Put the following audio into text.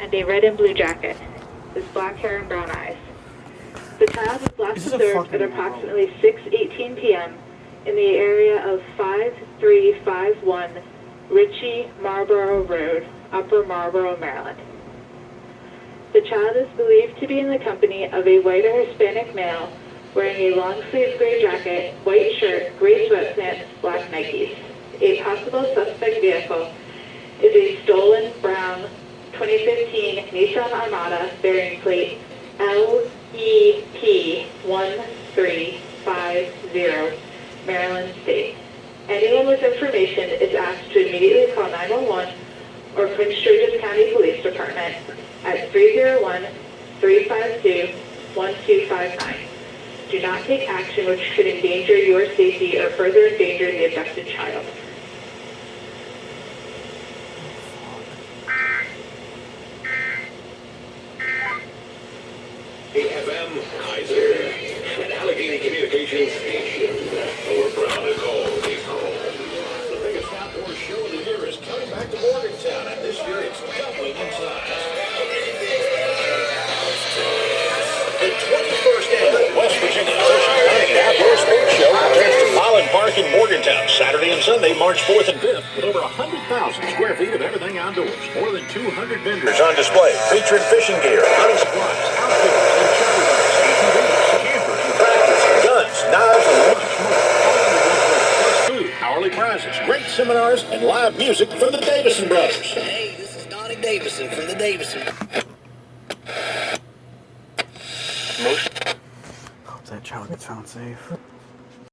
and a red and blue jacket, with black hair and brown eyes. The child was last observed at approximately 6:18 p.m. in the area of 5351 Ritchie Marlborough Road, Upper Marlborough, Maryland. The child is believed to be in the company of a white or Hispanic male wearing a long-sleeved gray jacket, white shirt, gray sweatpants, black Nikes. A possible suspect vehicle is a stolen brown 2015 Nissan Armada bearing plate LEP 1350, Maryland State. Anyone with information is asked to immediately call 911 or Prince George's County Police Department at 301-352-1259. Do not take action which could endanger your safety or further endanger the abducted child. AFM Kaiser, an Allegheny Communications station. We're proud to call these calls. The biggest outdoor show of the year is coming back to Morgantown, and this year it's doubling in size. The 21st annual West Virginia Outdoor Sports Show returns to Holland Park in Morgantown Saturday and Sunday, March 4th and 5th, with over 100,000 square feet of everything outdoors. More than 200 vendors on display, featuring fishing gear, hunting supplies, outfitters, and travel bags, ATVs, campers, tractors, guns, knives, and much more. Plus food, hourly prizes, great seminars, and live music from the Davison Brothers. Hey, this is Donnie Davison from the Davison. Hope that child gets found safe.